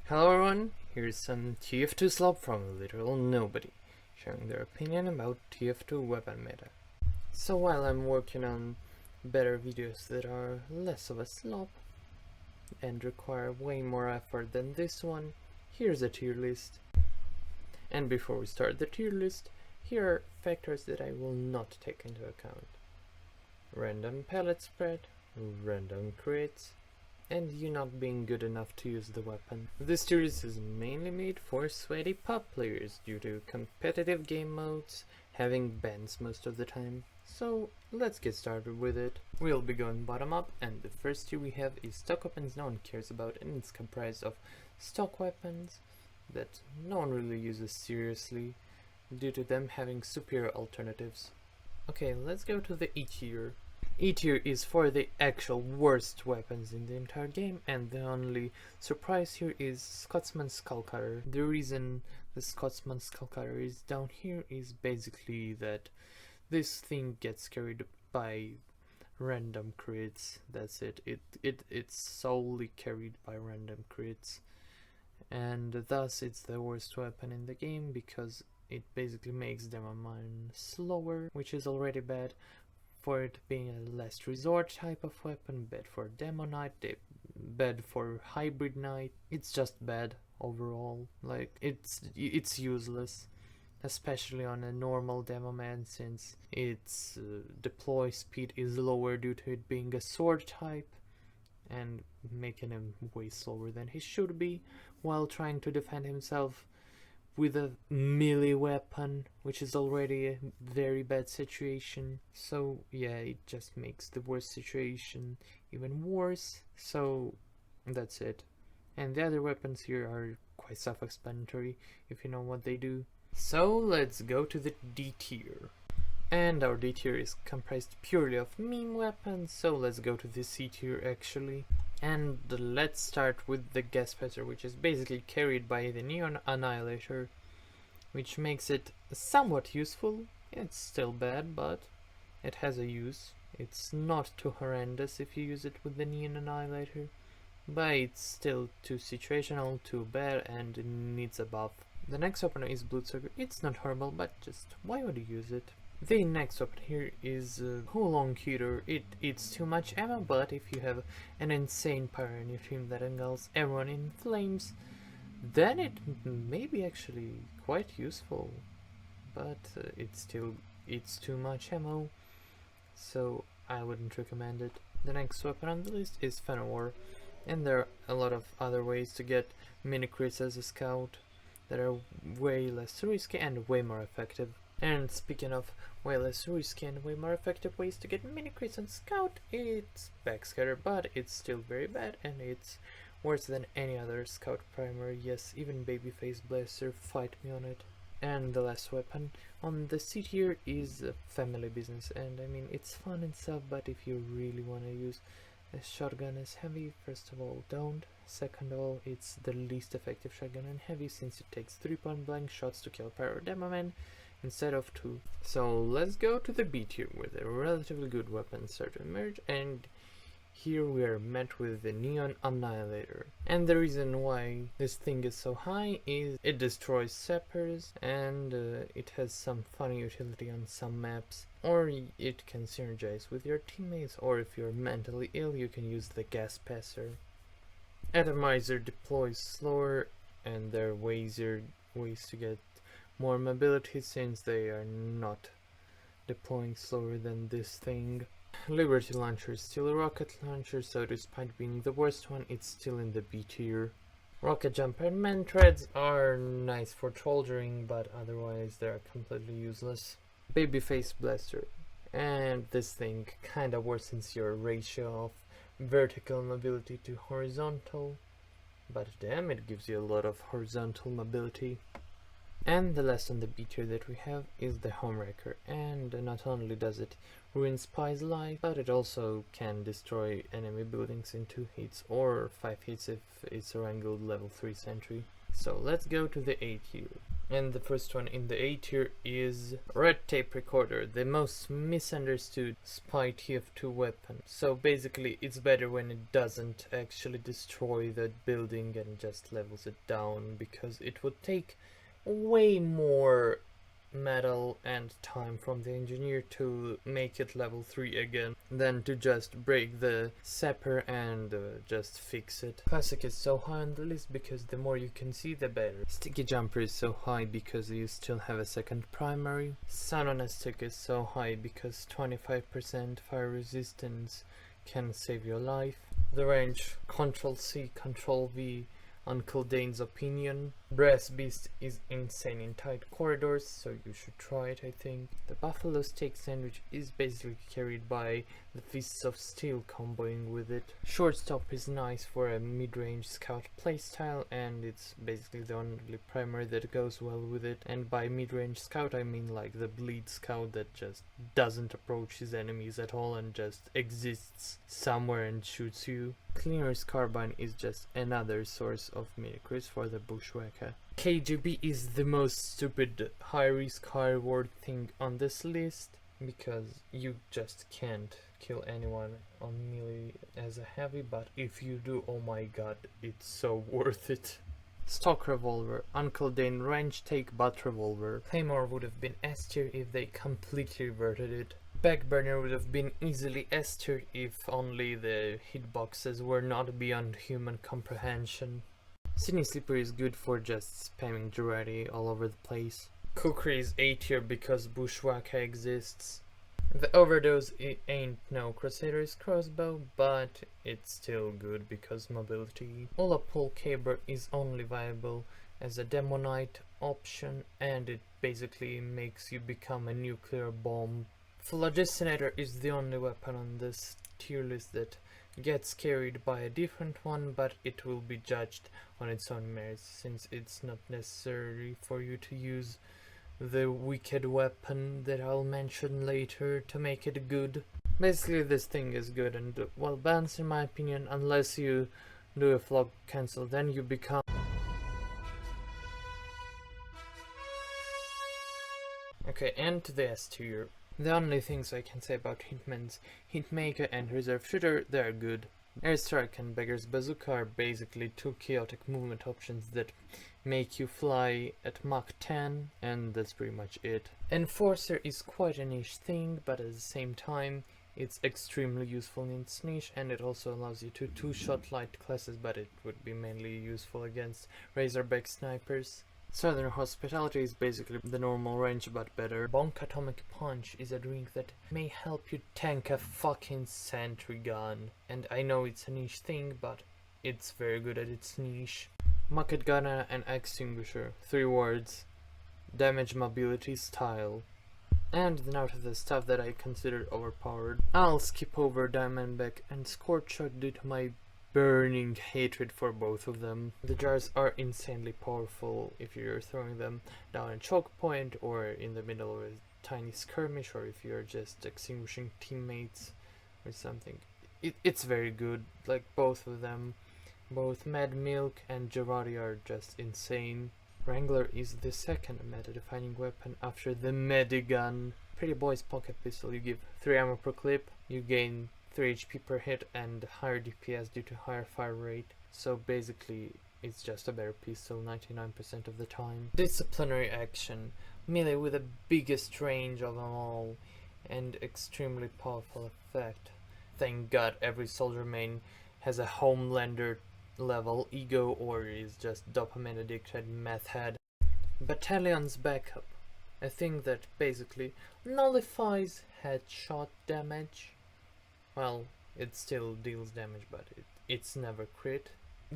Hello everyone, here's some TF2 slop from literal nobody, sharing their opinion about TF2 weapon meta. So while I'm working on better videos that are less of a slop and require way more effort than this one, here's a tier list. And before we start the tier list, here are factors that I will not take into account. Random pellet spread, random crits, and you not being good enough to use the weapon. This series is mainly made for sweaty pub players due to competitive game modes having bans most of the time. So let's get started with it. We'll be going bottom up, and the first tier we have is stock weapons no one cares about, and it's comprised of stock weapons that no one really uses seriously due to them having superior alternatives. Okay, let's go to the E tier. E tier is for the actual worst weapons in the entire game, and the only surprise here is Scotsman's Skullcutter. The reason the Scotsman's Skullcutter is down here is basically that this thing gets carried by random crits. That's it. It's solely carried by random crits, and thus it's the worst weapon in the game because it basically makes demo mine slower, which is already bad. For it being a last resort type of weapon, bad for demo knight, bad for hybrid knight. It's just bad overall. Like it's useless, especially on a normal demo man, since its deploy speed is lower due to it being a sword type and making him way slower than he should be while trying to defend himself with a melee weapon, which is already a very bad situation. So yeah, it just makes the worst situation even worse. So that's it. And the other weapons here are quite self-explanatory if you know what they do. So let's go to the D tier. And our D tier is comprised purely of meme weapons, so let's go to the C tier actually. And let's start with the gas passer, which is basically carried by the Neon Annihilator, which makes it somewhat useful. It's still bad, but it has a use. It's not too horrendous if you use it with the Neon Annihilator, but it's still too situational, too bad, and needs a buff. The next weapon is Bloodsucker. It's not horrible, but just why would you use it? The next weapon here is Hulong Cuter. It eats too much ammo, but if you have an insane pyro in your team that engulfs everyone in flames, then it may be actually quite useful. But it still eats too much ammo, so I wouldn't recommend it. The next weapon on the list is Fenowar, and there are a lot of other ways to get mini crits as a scout that are way less risky and way more effective. And speaking of way less risky and way more effective ways to get mini crits on Scout, it's Backscatter, but it's still very bad and it's worse than any other Scout primary. Yes, even Babyface Blaster, fight me on it. And the last weapon on the C tier is Family Business, and I mean it's fun and stuff, but if you really want to use a shotgun as heavy, first of all don't. Second of all, it's the least effective shotgun in heavy since it takes 3 point blank shots to kill Pyro Demo Man instead of 2. So let's go to the B tier where the relatively good weapons start to emerge, and here we are met with the Neon Annihilator. And the reason why this thing is so high is it destroys sappers, and it has some funny utility on some maps, or it can synergize with your teammates, or if you're mentally ill you can use the gas passer. Atomizer deploys slower, and there are ways to get more mobility since they are not deploying slower than this thing. Liberty Launcher is still a rocket launcher, so despite being the worst one, it's still in the B tier. Rocket Jumper and Man Treads are nice for soldiering, but otherwise they are completely useless. Babyface Blaster, and this thing kinda worsens your ratio of vertical mobility to horizontal, but damn, it gives you a lot of horizontal mobility. And the last on the B tier that we have is the Homewrecker, and not only does it ruin Spy's life, but it also can destroy enemy buildings in 2 hits or 5 hits if it's a wrangled level 3 sentry. So let's go to the A tier. And the first one in the A tier is Red Tape Recorder, the most misunderstood spy TF2 weapon. So basically it's better when it doesn't actually destroy the building and just levels it down, because it would take way more metal and time from the engineer to make it level 3 again than to just break the sapper and just fix it. Classic is so high on the list because the more you can see the better. Sticky Jumper is so high because you still have a second primary. Sound on a Stick is so high because 25% fire resistance can save your life. The range Control C, Control V, Uncle Dane's opinion. Brass Beast is insane in tight corridors, so you should try it, I think. The Buffalo Steak Sandwich is basically carried by the Fists of Steel comboing with it. Shortstop is nice for a mid-range scout playstyle, and it's basically the only primary that goes well with it. And by mid-range scout I mean like the bleed scout that just doesn't approach his enemies at all and just exists somewhere and shoots you. Cleaner's Carbine is just another source of mini-crits for the Bushwhacker. KGB is the most stupid high-risk, high-reward thing on this list, because you just can't kill anyone on melee as a heavy, but if you do, oh my god, it's so worth it. Stock Revolver, Uncle Dane range take butt revolver. Claymore would have been S tier if they completely reverted it. Backburner would have been easily S tier if only the hitboxes were not beyond human comprehension. Sydney Slipper is good for just spamming Girardi all over the place. Kukri is A tier because Bushwhacker exists. The Overdose ain't no Crusader's crossbow, but it's still good because mobility. Olapole Caber is only viable as a Demonite option, and it basically makes you become a nuclear bomb. Phlogiston is the only weapon on this tier list that gets carried by a different one, but it will be judged on its own merits, since it's not necessary for you to use the wicked weapon that I'll mention later to make it good. Basically this thing is good and well balanced in my opinion, unless you do a flog cancel, then you become... Okay, and to the S tier. The only things I can say about Hitman's Hitmaker and Reserve Shooter, they're good. Airstrike and Beggar's Bazooka are basically two chaotic movement options that make you fly at Mach 10, and that's pretty much it. Enforcer is quite a niche thing, but at the same time it's extremely useful in its niche, and it also allows you to two-shot light classes, but it would be mainly useful against Razorback snipers. Southern Hospitality is basically the normal range but better. Bonk Atomic Punch is a drink that may help you tank a fucking sentry gun. And I know it's a niche thing, but it's very good at its niche. Mucket Gunner and Extinguisher. 3 words. Damage, mobility, style. And then out of the stuff that I considered overpowered, I'll skip over Diamondback and Scorchshot due to my burning hatred for both of them. The jars are insanely powerful if you're throwing them down a choke point or in the middle of a tiny skirmish, or if you're just extinguishing teammates or something. It's very good, like both of them. Both Mad Milk and Girardi are just insane. Wrangler is the second meta-defining weapon after the Medigun. Pretty Boy's pocket pistol, you give 3 ammo per clip, you gain 3 HP per hit and higher DPS due to higher fire rate, so basically it's just a better pistol 99% of the time. Disciplinary action, melee with the biggest range of them all and extremely powerful effect. Thank god every soldier main has a Homelander level ego or is just dopamine addicted meth head. Battalion's Backup, a thing that basically nullifies headshot damage. Well, it still deals damage, but it's never crit.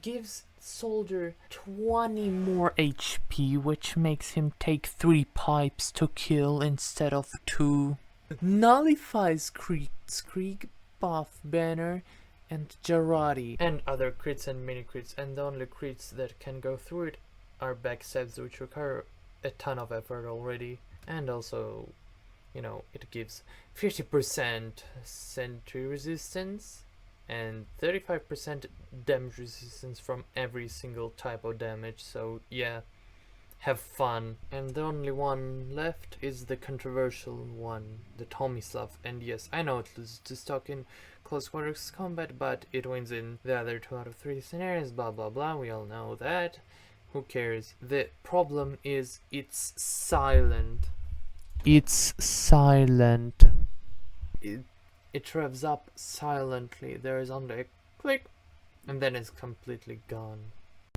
Gives soldier 20 more HP, which makes him take 3 pipes to kill instead of 2. Nullifies Krieg, Buff Banner, and Girardi, and other crits and mini crits, and the only crits that can go through it are backstabs, which require a ton of effort already, and also, you know, it gives 50% sentry resistance and 35% damage resistance from every single type of damage, so yeah, have fun. And the only one left is the controversial one, the Tomislav. And yes, I know it loses to stock in close quarters combat, but it wins in the other 2 out of 3 scenarios, blah blah blah, we all know that. Who cares? The problem is it's silent. It's silent. It revs up silently. There is only a click, and then it's completely gone.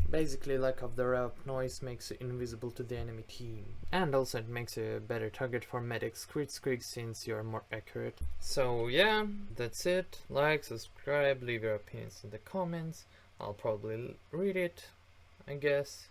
Basically, lack of the rev noise makes it invisible to the enemy team. And also it makes a better target for medics crit since you're more accurate. So yeah, that's it. Like, subscribe, leave your opinions in the comments. I'll probably read it, I guess.